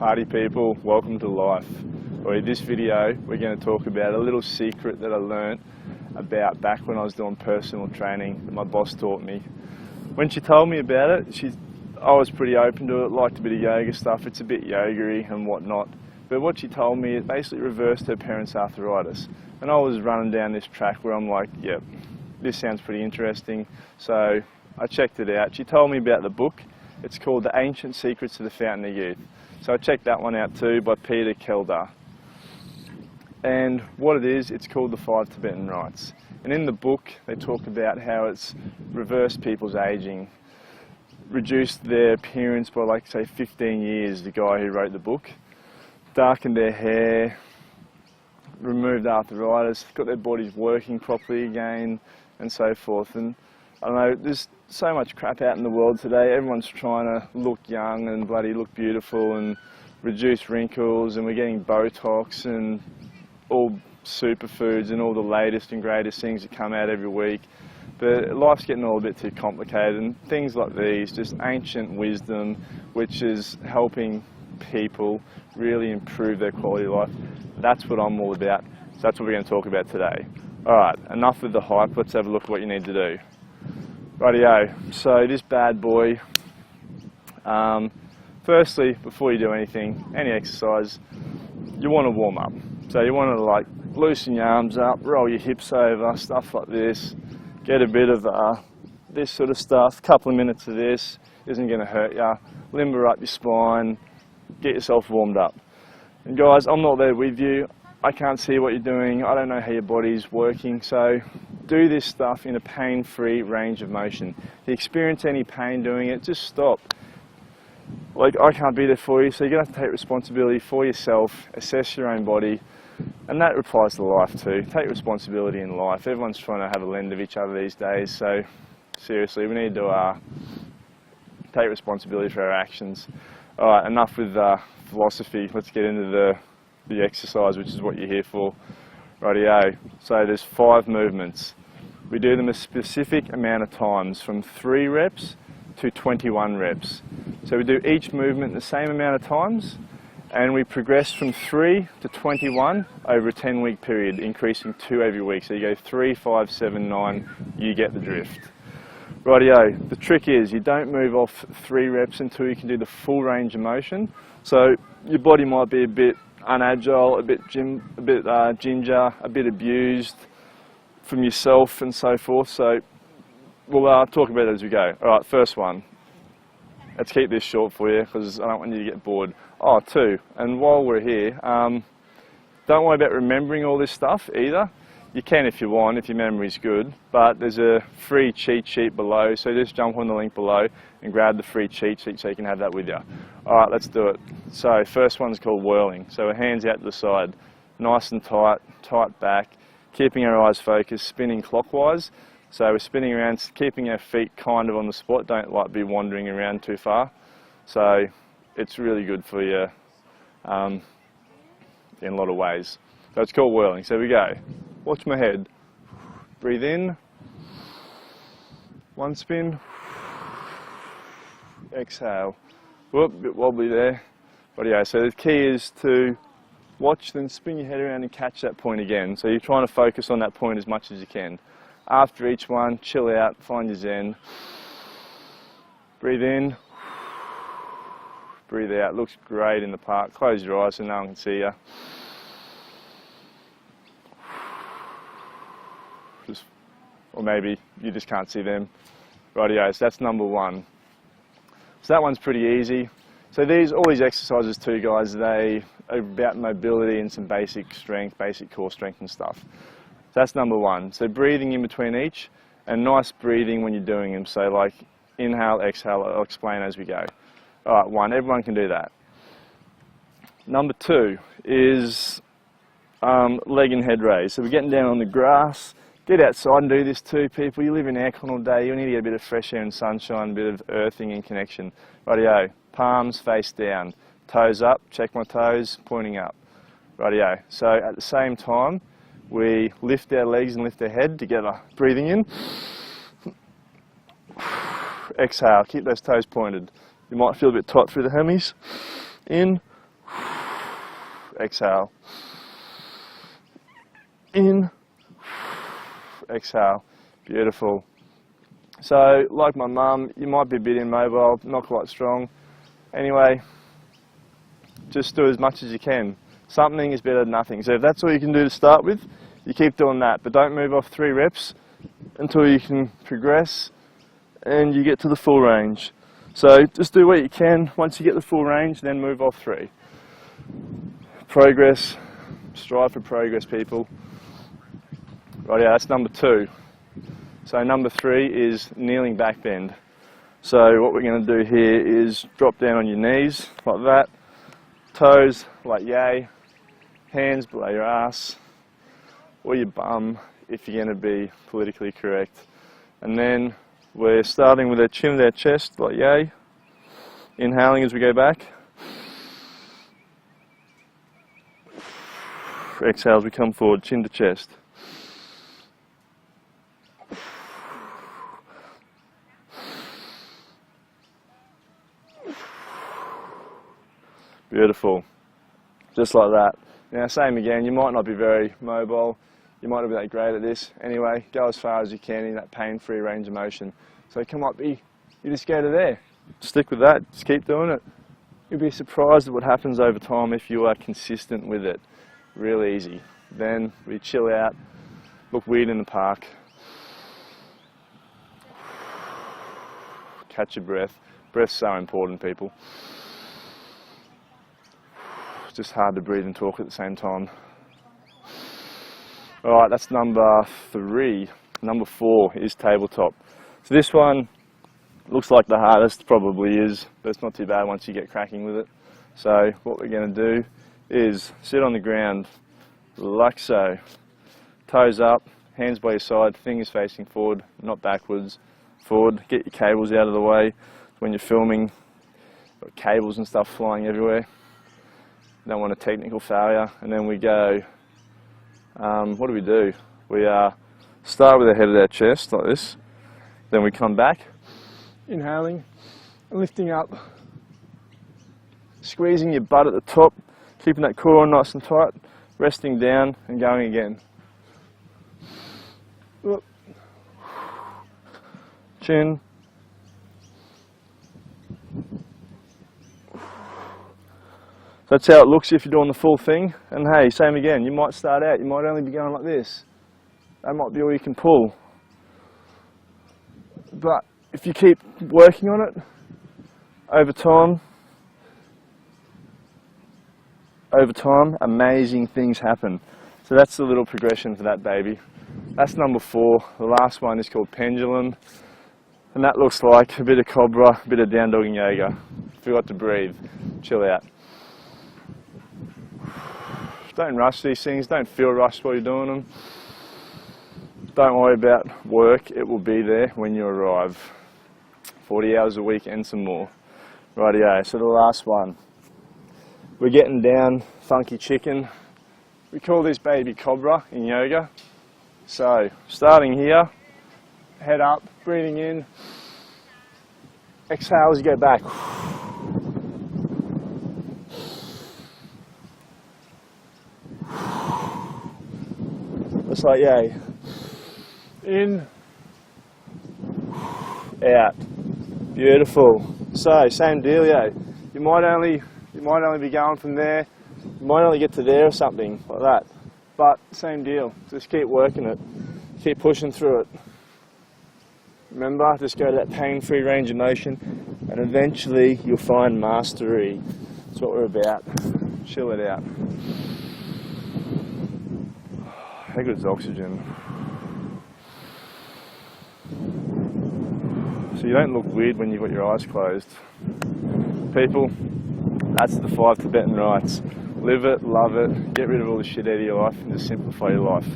Party people, welcome to life. Well, in this video we're going to talk about a little secret that I learnt about back when I was doing personal training that my boss taught me. When she told me about it, I was pretty open to it, liked a bit of yoga stuff, it's a bit yoga-y and whatnot. But what she told me, it basically reversed her parents' arthritis. And I was running down this track where I'm like, yep, this sounds pretty interesting. So I checked it out. She told me about the book. It's called The Ancient Secrets of the Fountain of Youth. So I checked that one out too, by Peter Keldar. And what it is, it's called the 5 Tibetan Rites. And in the book, they talk about how it's reversed people's aging, reduced their appearance by like say 15 years, the guy who wrote the book, darkened their hair, removed arthritis, got their bodies working properly again, and so forth. And I don't know, there's so much crap out in the world today. Everyone's trying to look young and bloody look beautiful and reduce wrinkles, and we're getting Botox and all superfoods and all the latest and greatest things that come out every week. But life's getting all a bit too complicated, and things like these, just ancient wisdom, which is helping people really improve their quality of life. That's what I'm all about. So that's what we're going to talk about today. Alright, enough with the hype, let's have a look at what you need to do. Rightio, so this bad boy, firstly, before you do anything, any exercise, you want to warm up. So you want to like loosen your arms up, roll your hips over, stuff like this, get a bit of this sort of stuff, couple of minutes of this, isn't going to hurt you, limber up your spine, get yourself warmed up. And guys, I'm not there with you, I can't see what you're doing, I don't know how your body's working, so do this stuff in a pain-free range of motion. If you experience any pain doing it, just stop. Like, I can't be there for you, so you're going to have to take responsibility for yourself, assess your own body, and that applies to life too. Take responsibility in life. Everyone's trying to have a lend of each other these days, so seriously, we need to take responsibility for our actions. Alright, enough with philosophy, let's get into the exercise, which is what you're here for. Rightio, so there's 5 movements. We do them a specific amount of times, from 3 reps to 21 reps. So we do each movement the same amount of times, and we progress from 3 to 21 over a 10-week period, increasing 2 every week. So you go 3, 5, 7, 9, you get the drift. Rightio, the trick is you don't move off 3 reps until you can do the full range of motion. So your body might be a bit unagile, a bit ginger, a bit abused from yourself and so forth. So we'll talk about it as we go. Alright, first one. Let's keep this short for you because I don't want you to get bored. Oh, 2. And while we're here, don't worry about remembering all this stuff either. You can if you want, if your memory's good, but there's a free cheat sheet below, so just jump on the link below and grab the free cheat sheet so you can have that with you. Alright, let's do it. So, first one's called Whirling. So our hands out to the side, nice and tight, tight back, keeping our eyes focused, spinning clockwise. So we're spinning around, keeping our feet kind of on the spot, don't like be wandering around too far. So it's really good for you in a lot of ways. So it's called Whirling. So we go. Watch my head. Breathe in. 1 spin. Exhale. Whoop, a bit wobbly there. But yeah, so the key is to watch, then spin your head around and catch that point again. So you're trying to focus on that point as much as you can. After each one, chill out, find your zen. Breathe in. Breathe out. Looks great in the park. Close your eyes so no one can see you. Or maybe you just can't see them. Rightio, so that's number 1. So that one's pretty easy. So all these exercises too, guys, they are about mobility and some basic strength, basic core strength and stuff. So that's number 1. So breathing in between each, and nice breathing when you're doing them. So like inhale, exhale, I'll explain as we go. Alright, 1, everyone can do that. Number 2 is leg and head raise. So we're getting down on the grass. Get outside and do this too, people. You live in aircon all day, you need to get a bit of fresh air and sunshine, a bit of earthing and connection. Rightio, palms face down, toes up, check my toes, pointing up. Rightio, so at the same time, we lift our legs and lift our head together. Breathing in, exhale, keep those toes pointed. You might feel a bit tight through the hammies. In, exhale. In, exhale. Beautiful. So, like my mum, you might be a bit immobile, not quite strong. Anyway, just do as much as you can. Something is better than nothing. So if that's all you can do to start with, you keep doing that. But don't move off 3 reps until you can progress and you get to the full range. So just do what you can. Once you get the full range, then move off 3. Progress. Strive for progress, people. Right, yeah, that's number 2. So number 3 is kneeling backbend. So what we're going to do here is drop down on your knees like that, toes like yay, hands below your ass or your bum if you're going to be politically correct. And then we're starting with our chin with our chest like yay, inhaling as we go back, exhale as we come forward, chin to chest. Beautiful. Just like that. Now, same again, you might not be very mobile, you might not be that great at this. Anyway, go as far as you can in that pain-free range of motion. So you just go to there. Stick with that, just keep doing it. You'll be surprised at what happens over time if you are consistent with it. Real easy. Then we chill out, look weird in the park. Catch your breath. Breath's so important, people. It's just hard to breathe and talk at the same time. Alright, that's number 3. Number 4 is tabletop. So this one looks like the hardest, probably is, but it's not too bad once you get cracking with it. So what we're going to do is sit on the ground like so. Toes up, hands by your side, fingers facing forward, not backwards. Forward, get your cables out of the way. When you're filming, got cables and stuff flying everywhere. Don't want a technical failure. And then we go, what do? We start with the head of our chest like this. Then we come back, inhaling and lifting up. Squeezing your butt at the top, keeping that core nice and tight, resting down and going again. Whoop. Chin. That's how it looks if you're doing the full thing. And hey, same again, you might start out, you might only be going like this. That might be all you can pull. But if you keep working on it, over time, amazing things happen. So that's the little progression for that baby. That's number 4. The last one is called Pendulum. And that looks like a bit of cobra, a bit of down dogging yoga. Forgot to breathe, chill out. Don't rush these things, don't feel rushed while you're doing them. Don't worry about work, it will be there when you arrive. 40 hours a week and some more. Rightio, so the last one. We're getting down funky chicken. We call this baby cobra in yoga. So, starting here, head up, breathing in. Exhale as you go back. Just like yay. In, out. Beautiful. So, same deal, yo. You might only be going from there. You might only get to there or something like that. But same deal. Just keep working it. Keep pushing through it. Remember, just go to that pain-free range of motion, and eventually you'll find mastery. That's what we're about. Chill it out. How good is oxygen? So you don't look weird when you've got your eyes closed. People, that's the 5 Tibetan Rites. Live it, love it, get rid of all the shit out of your life and just simplify your life.